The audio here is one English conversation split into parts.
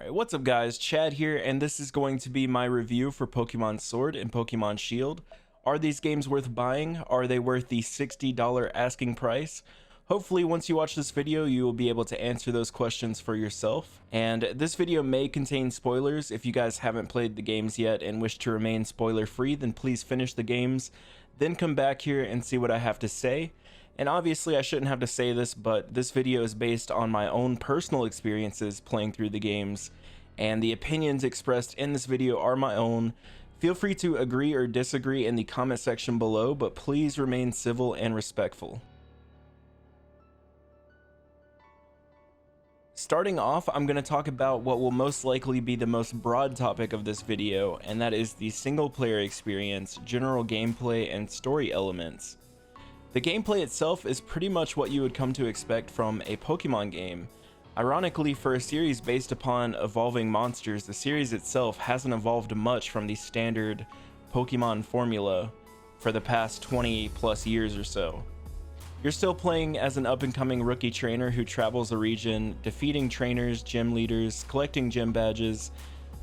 Alright, what's up guys, Chad here, and this is going to be my review for Pokemon Sword and Pokemon Shield. Are these games worth buying? Are they worth the $60 asking price? Hopefully once you watch this video you will be able to answer those questions for yourself. And this video may contain spoilers. If you guys haven't played the games yet and wish to remain spoiler free, then please finish the games, then come back here and see what I have to say. And obviously I shouldn't have to say this, but this video is based on my own personal experiences playing through the games, and the opinions expressed in this video are my own. Feel free to agree or disagree in the comment section below, but please remain civil and respectful. Starting off, I'm going to talk about what will most likely be the most broad topic of this video, and that is the single player experience, general gameplay, and story elements. The gameplay itself is pretty much what you would come to expect from a Pokemon game. Ironically, for a series based upon evolving monsters, the series itself hasn't evolved much from the standard Pokemon formula for the past 20 plus years or so. You're still playing as an up-and-coming rookie trainer who travels a region, defeating trainers, gym leaders, collecting gym badges,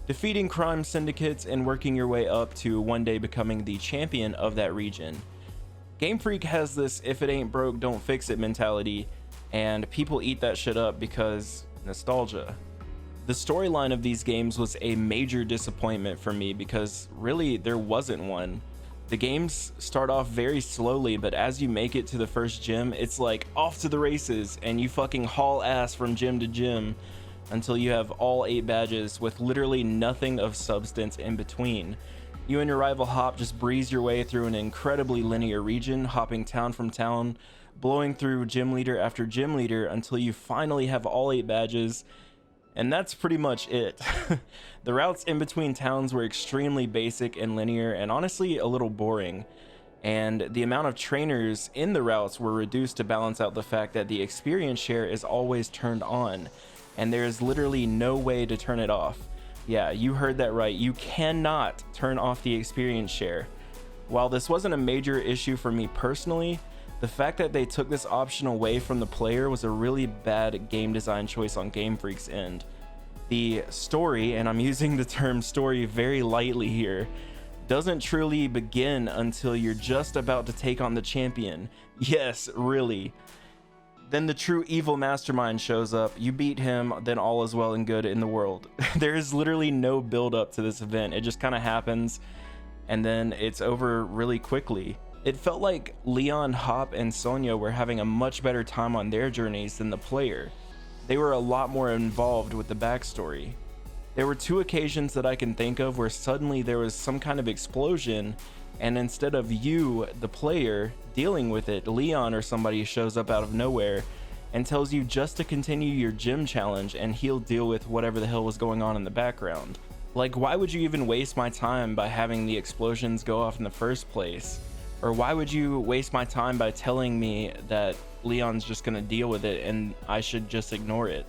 defeating crime syndicates, and working your way up to one day becoming the champion of that region. Game Freak has this if it ain't broke don't fix it mentality, and people eat that shit up because nostalgia. The storyline of these games was a major disappointment for me because really there wasn't one. The games start off very slowly, but as you make it to the first gym, it's like off to the races and you fucking haul ass from gym to gym until you have all 8 badges with literally nothing of substance in between. You and your rival Hop just breeze your way through an incredibly linear region, hopping town from town, blowing through gym leader after gym leader until you finally have all 8 badges, and that's pretty much it. The routes in between towns were extremely basic and linear and honestly a little boring, and the amount of trainers in the routes were reduced to balance out the fact that the experience share is always turned on, and there is literally no way to turn it off. Yeah, you heard that right. You cannot turn off the experience share. While this wasn't a major issue for me personally, the fact that they took this option away from the player was a really bad game design choice on Game Freak's end. The story, and I'm using the term story very lightly here, doesn't truly begin until you're just about to take on the champion. Yes, really. Then the true evil mastermind shows up, you beat him, then all is well and good in the world. There is literally no build up to this event. It just kind of happens and then it's over really quickly. It felt like Leon, Hop, and Sonia were having a much better time on their journeys than the player. They were a lot more involved with the backstory. There were 2 occasions that I can think of where suddenly there was some kind of explosion, and instead of you, the player, dealing with it, Leon or somebody shows up out of nowhere and tells you just to continue your gym challenge and he'll deal with whatever the hell was going on in the background. Like, why would you even waste my time by having the explosions go off in the first place? Or why would you waste my time by telling me that Leon's just gonna deal with it and I should just ignore it?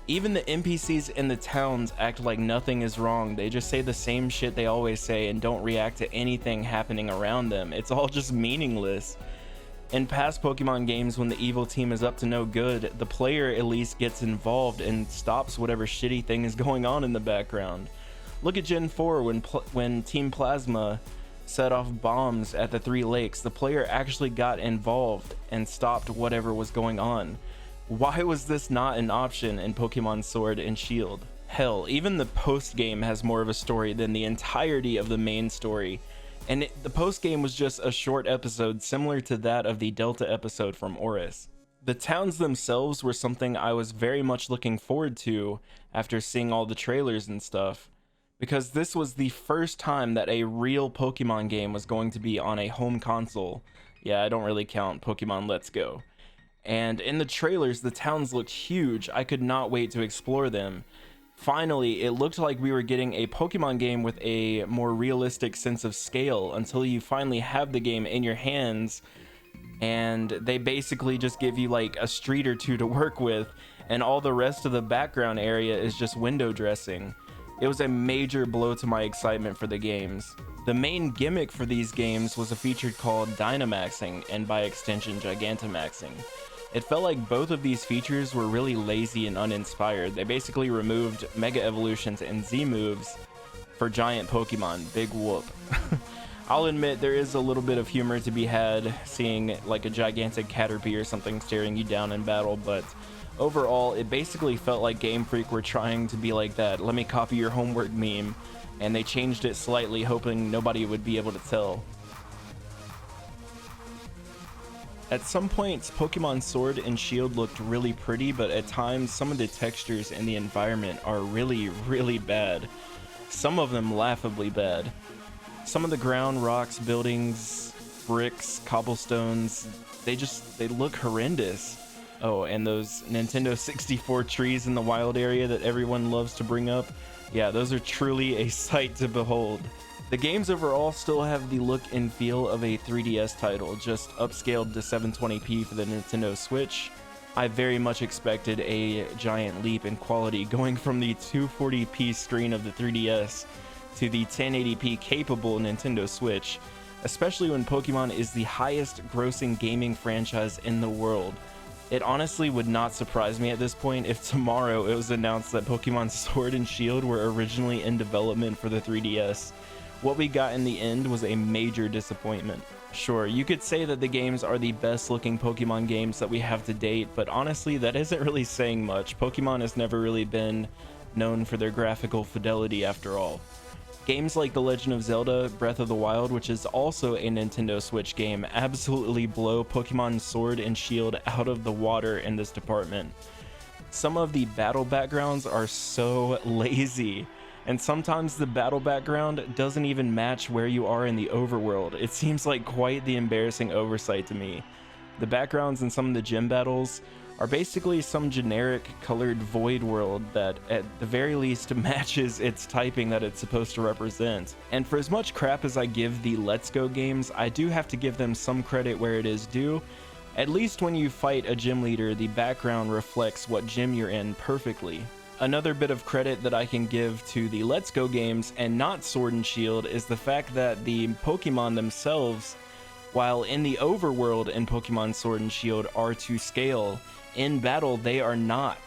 Even the NPCs in the towns act like nothing is wrong. They just say the same shit they always say and don't react to anything happening around them. It's all just meaningless. In past Pokemon games, when the evil team is up to no good, the player at least gets involved and stops whatever shitty thing is going on in the background. Look at Gen 4 when Team Plasma set off bombs at the 3 lakes. The player actually got involved and stopped whatever was going on. Why was this not an option in Pokemon Sword and Shield? Hell, even the post-game has more of a story than the entirety of the main story. And the post-game was just a short episode similar to that of the Delta episode from Oris. The towns themselves were something I was very much looking forward to after seeing all the trailers and stuff, because this was the first time that a real Pokemon game was going to be on a home console. Yeah, I don't really count Pokemon Let's Go. And in the trailers, the towns looked huge. I could not wait to explore them. Finally, it looked like we were getting a Pokemon game with a more realistic sense of scale until you finally have the game in your hands and they basically just give you like a street or 2 to work with, and all the rest of the background area is just window dressing. It was a major blow to my excitement for the games. The main gimmick for these games was a feature called Dynamaxing, and by extension Gigantamaxing. It felt like both of these features were really lazy and uninspired. They basically removed Mega Evolutions and Z moves for giant Pokemon. Big whoop. I'll admit there is a little bit of humor to be had seeing like a gigantic Caterpie or something staring you down in battle, but overall it basically felt like Game Freak were trying to be like that "let me copy your homework" meme, and they changed it slightly hoping nobody would be able to tell. At some points, Pokemon Sword and Shield looked really pretty, but at times some of the textures in the environment are really bad. Some of them laughably bad. Some of the ground, rocks, buildings, bricks, cobblestones, they look horrendous. Oh, and those Nintendo 64 trees in the wild area that everyone loves to bring up, yeah, those are truly a sight to behold. The games overall still have the look and feel of a 3DS title, just upscaled to 720p for the Nintendo Switch. I very much expected a giant leap in quality going from the 240p screen of the 3DS to the 1080p capable Nintendo Switch, especially when Pokemon is the highest grossing gaming franchise in the world. It honestly would not surprise me at this point if tomorrow it was announced that Pokemon Sword and Shield were originally in development for the 3DS. What we got in the end was a major disappointment. Sure, you could say that the games are the best looking Pokemon games that we have to date, but honestly that isn't really saying much. Pokemon has never really been known for their graphical fidelity after all. Games like The Legend of Zelda Breath of the Wild, which is also a Nintendo Switch game, absolutely blow Pokemon Sword and Shield out of the water in this department. Some of the battle backgrounds are so lazy, and sometimes the battle background doesn't even match where you are in the overworld. It seems like quite the embarrassing oversight to me. The backgrounds in some of the gym battles are basically some generic colored void world that at the very least matches its typing that it's supposed to represent. And for as much crap as I give the Let's Go games, I do have to give them some credit where it is due. At least when you fight a gym leader, the background reflects what gym you're in perfectly. Another bit of credit that I can give to the Let's Go games and not Sword and Shield is the fact that the Pokemon themselves, while in the overworld in Pokemon Sword and Shield are to scale, in battle they are not.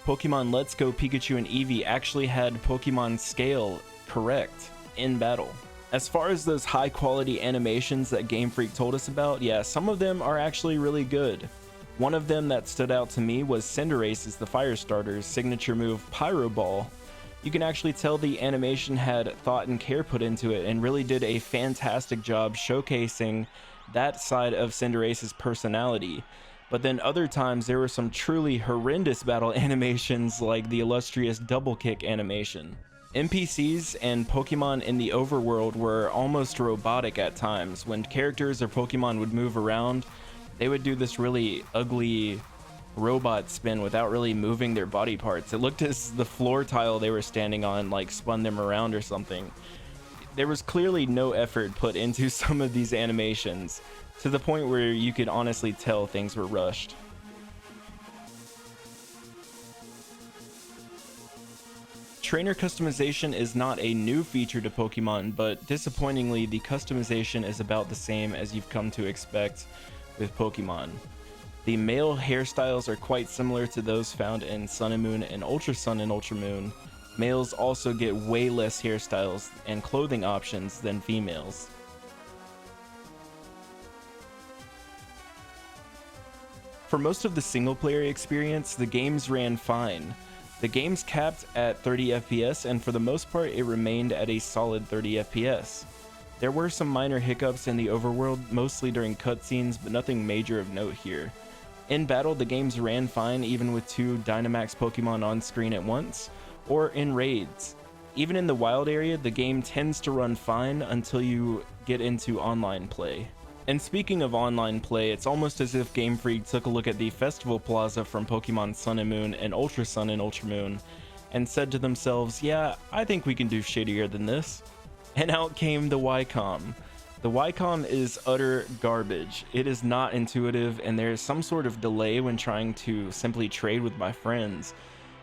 Pokemon Let's Go Pikachu and Eevee actually had Pokemon scale correct in battle. As far as those high quality animations that Game Freak told us about, yeah, some of them are actually really good. One of them that stood out to me was Cinderace's the Firestarter's signature move Pyro Ball. You can actually tell the animation had thought and care put into it and really did a fantastic job showcasing that side of Cinderace's personality. But then other times there were some truly horrendous battle animations like the illustrious double kick animation. NPCs and Pokemon in the overworld were almost robotic at times. When characters or Pokemon would move around, they would do this really ugly robot spin without really moving their body parts. It looked as the floor tile they were standing on like spun them around or something. There was clearly no effort put into some of these animations, to the point where you could honestly tell things were rushed. Trainer customization is not a new feature to Pokemon, but disappointingly the customization is about the same as you've come to expect with Pokemon. The male hairstyles are quite similar to those found in Sun and Moon and Ultra Sun and Ultra Moon. Males also get way less hairstyles and clothing options than females. For most of the single player experience, the games ran fine. The game's capped at 30 FPS, and for the most part it remained at a solid 30 FPS. There were some minor hiccups in the overworld, mostly during cutscenes, but nothing major of note here. In battle, the games ran fine even with 2 Dynamax Pokemon on screen at once, or in raids. Even in the wild area, the game tends to run fine until you get into online play. And speaking of online play, it's almost as if Game Freak took a look at the Festival Plaza from Pokemon Sun and Moon and Ultra Sun and Ultra Moon and said to themselves, yeah, I think we can do shittier than this. And out came the Wycom. The Wycom is utter garbage. It is not intuitive, and there is some sort of delay when trying to simply trade with my friends.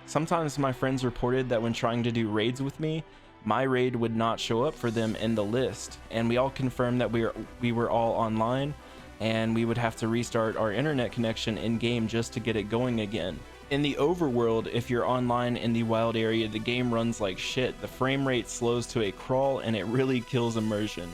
Sometimes my friends reported that when trying to do raids with me, my raid would not show up for them in the list, and we all confirmed that we were all online, and we would have to restart our internet connection in game just to get it going again. In the overworld, if you're online in the wild area, the game runs like shit. The frame rate slows to a crawl and it really kills immersion.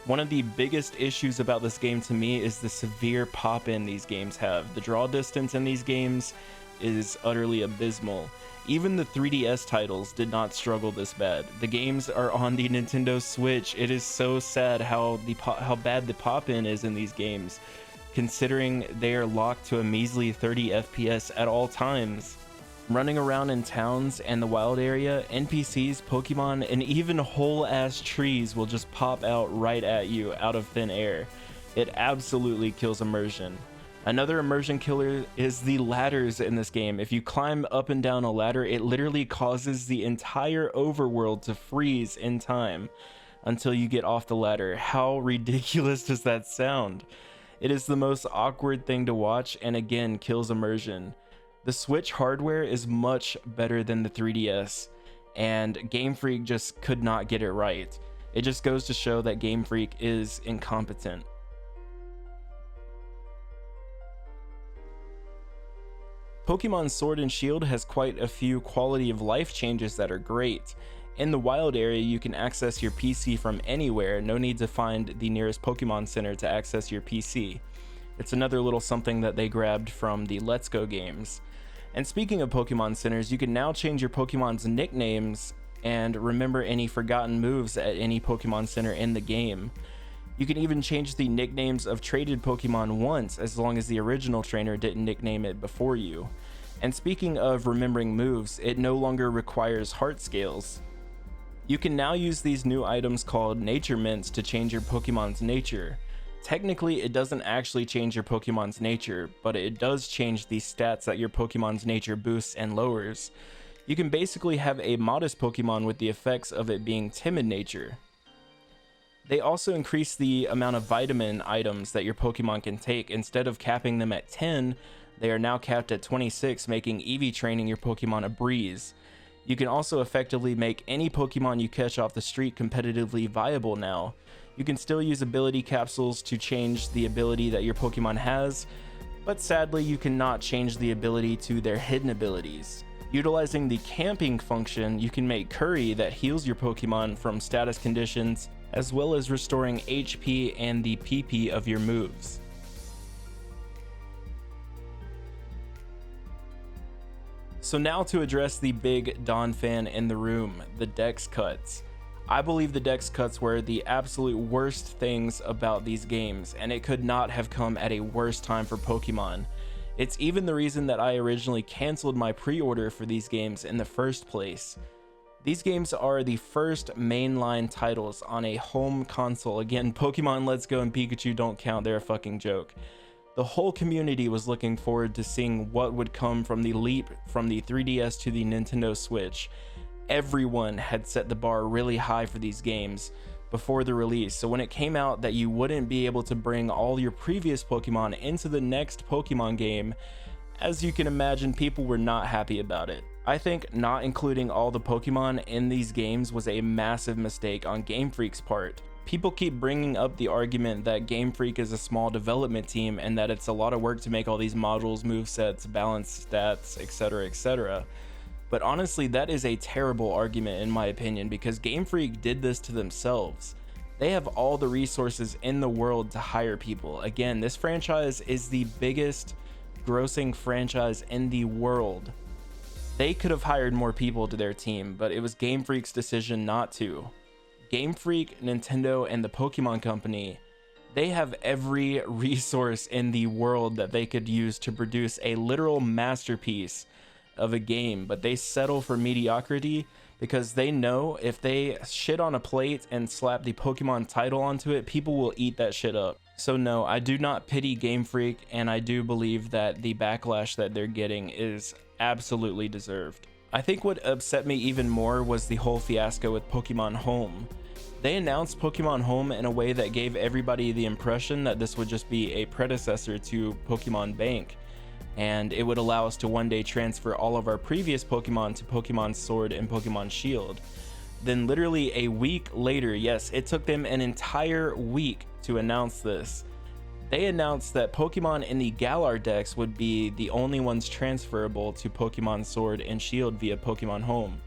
One of the biggest issues about this game to me is the severe pop-in these games have. The draw distance in these games is utterly abysmal. Even the 3DS titles did not struggle this bad. The games are on the Nintendo Switch. It is so sad how bad the pop-in is in these games, considering they are locked to a measly 30 FPS at all times. Running around in towns and the wild area, NPCs, Pokemon, and even whole ass trees will just pop out right at you out of thin air. It absolutely kills immersion. Another immersion killer is the ladders in this game. If you climb up and down a ladder, it literally causes the entire overworld to freeze in time until you get off the ladder. How ridiculous does that sound? It is the most awkward thing to watch and again kills immersion. The Switch hardware is much better than the 3DS, and Game Freak just could not get it right. It just goes to show that Game Freak is incompetent. Pokemon Sword and Shield has quite a few quality of life changes that are great. In the wild area, you can access your PC from anywhere, no need to find the nearest Pokemon Center to access your PC. It's another little something that they grabbed from the Let's Go games. And speaking of Pokemon Centers, you can now change your Pokemon's nicknames and remember any forgotten moves at any Pokemon Center in the game. You can even change the nicknames of traded Pokemon once, as long as the original trainer didn't nickname it before you. And speaking of remembering moves, it no longer requires heart scales. You can now use these new items called Nature Mints to change your Pokemon's nature. Technically, it doesn't actually change your Pokemon's nature, but it does change the stats that your Pokemon's nature boosts and lowers. You can basically have a modest Pokemon with the effects of it being timid nature. They also increase the amount of vitamin items that your Pokemon can take. Instead of capping them at 10, they are now capped at 26, making EV training your Pokemon a breeze. You can also effectively make any Pokemon you catch off the street competitively viable now. You can still use ability capsules to change the ability that your Pokemon has, but sadly you cannot change the ability to their hidden abilities. Utilizing the camping function, you can make Curry that heals your Pokemon from status conditions, as well as restoring HP and the PP of your moves. So now to address the big Don fan in the room, the Dex cuts. I believe the Dex cuts were the absolute worst things about these games, and it could not have come at a worse time for Pokemon. It's even the reason that I originally canceled my pre-order for these games in the first place. These games are the first mainline titles on a home console. Again, Pokemon Let's Go and Pikachu don't count, they're a fucking joke. The whole community was looking forward to seeing what would come from the leap from the 3DS to the Nintendo Switch. Everyone had set the bar really high for these games before the release, so when it came out that you wouldn't be able to bring all your previous Pokemon into the next Pokemon game, as you can imagine, people were not happy about it. I think not including all the Pokemon in these games was a massive mistake on Game Freak's part. People keep bringing up the argument that Game Freak is a small development team and that it's a lot of work to make all these modules, movesets, balance stats, etc, etc. But honestly, that is a terrible argument in my opinion, because Game Freak did this to themselves. They have all the resources in the world to hire people. Again, this franchise is the biggest grossing franchise in the world. They could have hired more people to their team, but it was Game Freak's decision not to. Game Freak, Nintendo, and the Pokemon Company, they have every resource in the world that they could use to produce a literal masterpiece of a game, but they settle for mediocrity because they know if they shit on a plate and slap the Pokemon title onto it, people will eat that shit up. So no, I do not pity Game Freak, and I do believe that the backlash that they're getting is absolutely deserved. I think what upset me even more was the whole fiasco with Pokemon Home. They announced Pokemon Home in a way that gave everybody the impression that this would just be a predecessor to Pokemon Bank, and it would allow us to one day transfer all of our previous Pokemon to Pokemon Sword and Pokemon Shield. Then literally a week later, yes, it took them an entire week to announce this, They announced that Pokemon in the Galar dex would be the only ones transferable to Pokemon Sword and Shield via Pokemon Home,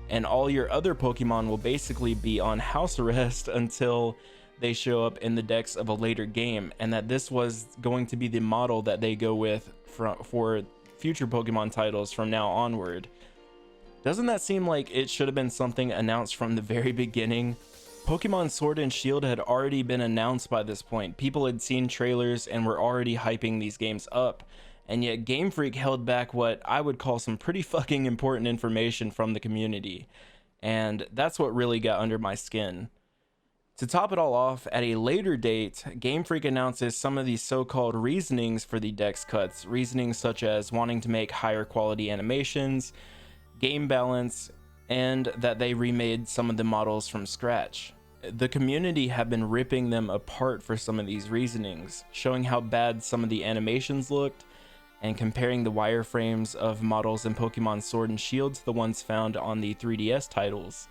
and all your other Pokemon will basically be on house arrest until they show up in the decks of a later game, and that this was going to be the model that they go with for future Pokemon titles from now onward. Doesn't that seem like it should have been something announced from the very beginning? Pokemon Sword and Shield had already been announced by this point. People had seen trailers and were already hyping these games up, and yet Game Freak held back what I would call some pretty fucking important information from the community, and that's what really got under my skin. To top it all off, at a later date, Game Freak announces some of these so-called reasonings for the dex cuts, reasonings such as wanting to make higher quality animations, game balance, and that they remade some of the models from scratch. The community have been ripping them apart for some of these reasonings, showing how bad some of the animations looked, and comparing the wireframes of models in Pokemon Sword and Shield to the ones found on the 3DS titles,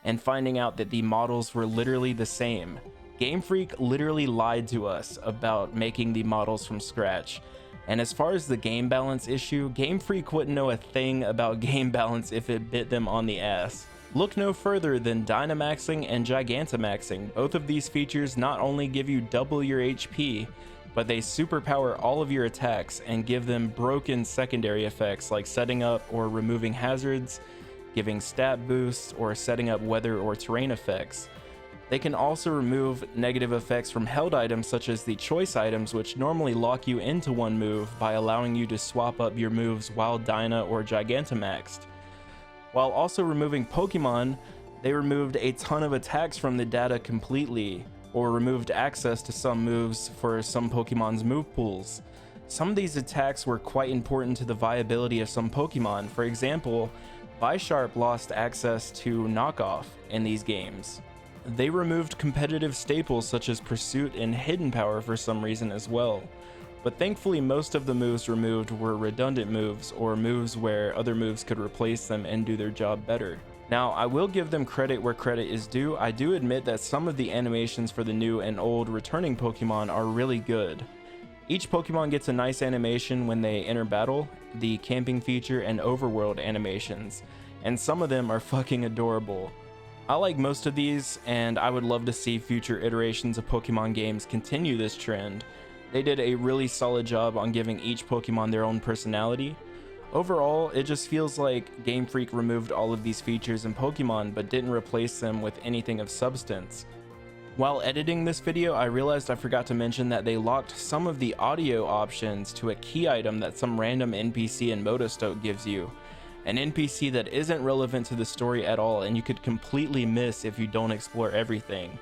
and finding out that the models were literally the same. Game Freak literally lied to us about making the models from scratch. And as far as the game balance issue, Game Freak wouldn't know a thing about game balance if it bit them on the ass. Look no further than Dynamaxing and Gigantamaxing. Both of these features not only give you double your HP, but they superpower all of your attacks and give them broken secondary effects like setting up or removing hazards, giving stat boosts, or setting up weather or terrain effects. They can also remove negative effects from held items such as the choice items, which normally lock you into one move by allowing you to swap up your moves while Dyna or Gigantamaxed. While also removing Pokemon, they removed a ton of attacks from the data completely, or removed access to some moves for some Pokemon's move pools. Some of these attacks were quite important to the viability of some Pokemon. For example, Bisharp lost access to Knockoff in these games. They removed competitive staples such as Pursuit and Hidden Power for some reason as well. But thankfully most of the moves removed were redundant moves, or moves where other moves could replace them and do their job better. Now, I will give them credit where credit is due. I do admit that some of the animations for the new and old returning Pokemon are really good. Each Pokemon gets a nice animation when they enter battle, the camping feature and overworld animations, and some of them are fucking adorable. I like most of these, and I would love to see future iterations of Pokemon games continue this trend. They did a really solid job on giving each Pokemon their own personality. Overall, it just feels like Game Freak removed all of these features in Pokemon but didn't replace them with anything of substance. While editing this video, I realized I forgot to mention that they locked some of the audio options to a key item that some random NPC in Motostoke gives you. An NPC that isn't relevant to the story at all and you could completely miss if you don't explore everything.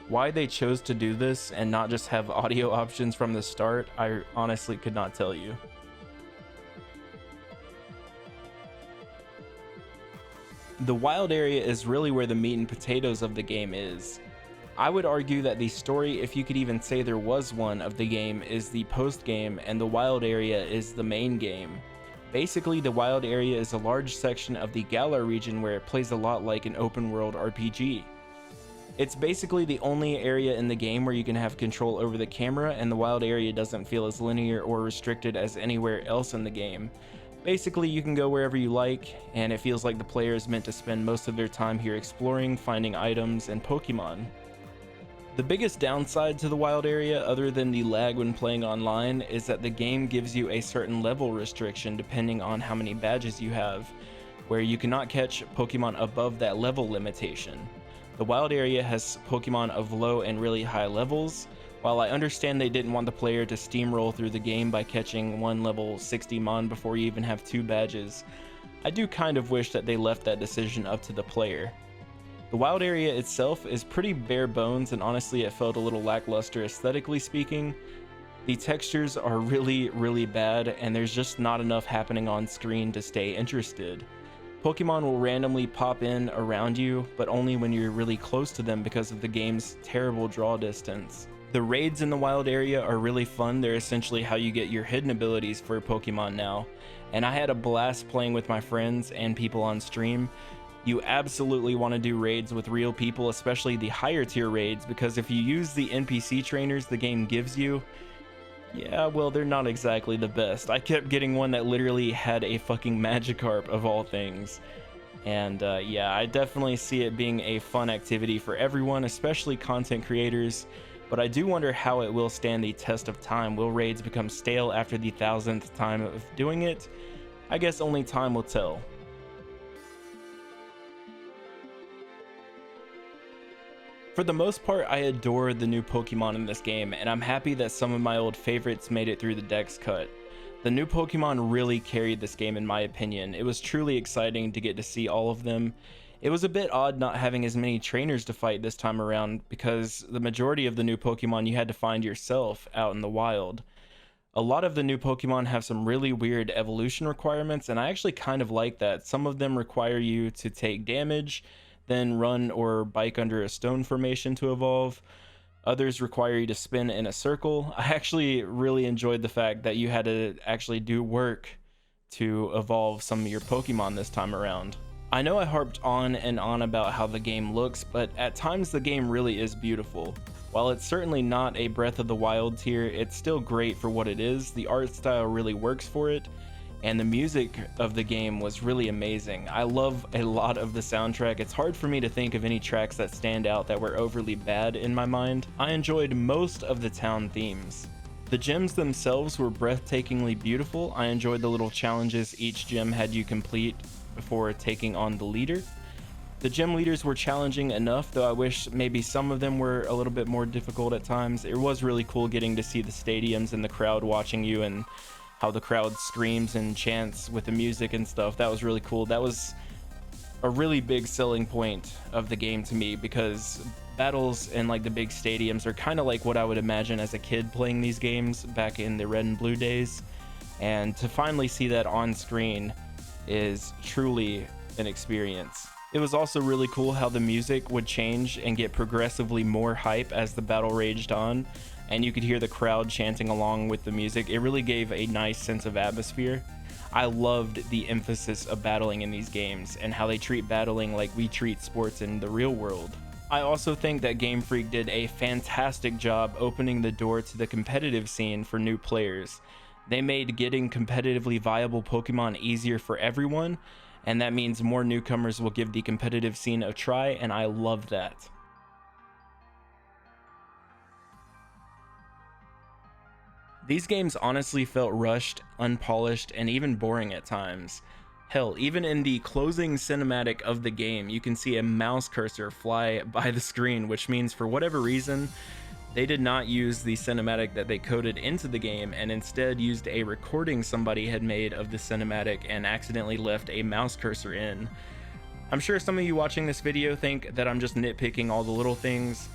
Why they chose to do this and not just have audio options from the start, I honestly could not tell you. The wild area is really where the meat and potatoes of the game is. I would argue that the story, if you could even say there was one, of the game is the post game and the wild area is the main game. Basically, the wild area is a large section of the Galar region where it plays a lot like an open world RPG. It's basically the only area in the game where you can have control over the camera, and the wild area doesn't feel as linear or restricted as anywhere else in the game. Basically, you can go wherever you like, and it feels like the player is meant to spend most of their time here exploring, finding items, and Pokemon. The biggest downside to the wild area, other than the lag when playing online, is that the game gives you a certain level restriction depending on how many badges you have, where you cannot catch Pokemon above that level limitation. The wild area has Pokemon of low and really high levels. While I understand they didn't want the player to steamroll through the game by catching one level 60 Mon before you even have 2 badges, I do kind of wish that they left that decision up to the player. The wild area itself is pretty bare bones, and honestly it felt a little lackluster aesthetically speaking. The textures are really bad, and there's just not enough happening on screen to stay interested. Pokemon will randomly pop in around you, but only when you're really close to them because of the game's terrible draw distance. The raids in the wild area are really fun. They're essentially how you get your hidden abilities for Pokemon now, and I had a blast playing with my friends and people on stream. You absolutely want to do raids with real people, especially the higher tier raids, because if you use the NPC trainers the game gives you, Yeah, well, they're not exactly the best. I kept getting one that literally had a fucking Magikarp of all things. And yeah, I definitely see it being a fun activity for everyone, especially content creators. But I do wonder how it will stand the test of time. Will raids become stale after the 1000th time of doing it? I guess only time will tell. For the most part, I adore the new Pokemon in this game, and I'm happy that some of my old favorites made it through the Dex cut. The new Pokemon really carried this game in my opinion. It was truly exciting to get to see all of them. It was a bit odd not having as many trainers to fight this time around, because the majority of the new Pokemon you had to find yourself out in the wild. A lot of the new Pokemon have some really weird evolution requirements, and I actually kind of like that. Some of them require you to take damage, then run or bike under a stone formation to evolve. Others require you to spin in a circle. I actually really enjoyed the fact that you had to actually do work to evolve some of your Pokemon this time around. I know I harped on and on about how the game looks, but at times the game really is beautiful. While it's certainly not a Breath of the Wild tier, it's still great for what it is. The art style really works for it, and the music of the game was really amazing. I love a lot of the soundtrack. It's hard for me to think of any tracks that stand out that were overly bad in my mind. I enjoyed most of the town themes. The gyms themselves were breathtakingly beautiful. I enjoyed the little challenges each gym had you complete before taking on the leader. The gym leaders were challenging enough, though I wish maybe some of them were a little bit more difficult at times. It was really cool getting to see the stadiums and the crowd watching you, and how the crowd screams and chants with the music and stuff. That was really cool. That was a really big selling point of the game to me, because battles in like the big stadiums are kind of like what I would imagine as a kid playing these games back in the Red and Blue days, and to finally see that on screen is truly an experience. It was also really cool how the music would change and get progressively more hype as the battle raged on, and you could hear the crowd chanting along with the music. It really gave a nice sense of atmosphere. I loved the emphasis of battling in these games and how they treat battling like we treat sports in the real world. I also think that Game Freak did a fantastic job opening the door to the competitive scene for new players. They made getting competitively viable Pokemon easier for everyone, and that means more newcomers will give the competitive scene a try, and I love that. These games honestly felt rushed, unpolished, and even boring at times. Hell, even in the closing cinematic of the game, you can see a mouse cursor fly by the screen, which means for whatever reason, they did not use the cinematic that they coded into the game, and instead used a recording somebody had made of the cinematic and accidentally left a mouse cursor in. I'm sure some of you watching this video think that I'm just nitpicking all the little things,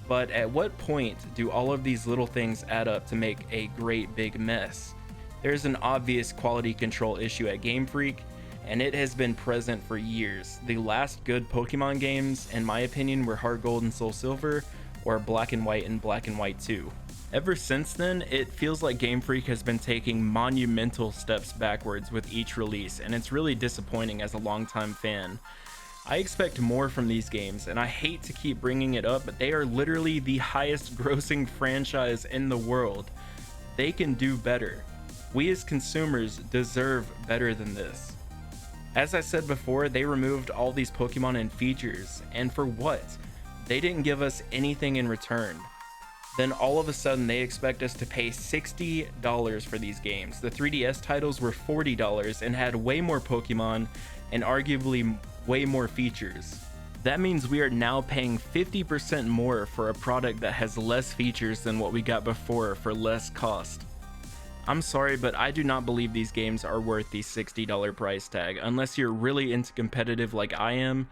but at what point do all of these little things add up to make a great big mess? There's an obvious quality control issue at Game Freak, and it has been present for years. The last good Pokemon games, in my opinion, were Heart Gold and Soul Silver, or Black and White and Black and White 2. Ever since then, it feels like Game Freak has been taking monumental steps backwards with each release, and it's really disappointing as a longtime fan. I expect more from these games, and I hate to keep bringing it up, but they are literally the highest grossing franchise in the world. They can do better. We as consumers deserve better than this. As I said before, they removed all these Pokemon and features, and for what? They didn't give us anything in return. Then all of a sudden they expect us to pay $60 for these games. The 3DS titles were $40 and had way more Pokemon and arguably way more features. That means we are now paying 50% more for a product that has less features than what we got before for less cost. I'm sorry, but I do not believe these games are worth the $60 price tag. Unless you're really into competitive like I am,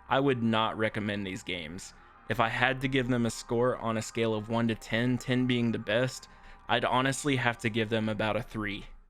I would not recommend these games. If I had to give them a score on a scale of 1 to 10, 10 being the best, I'd honestly have to give them about a 3.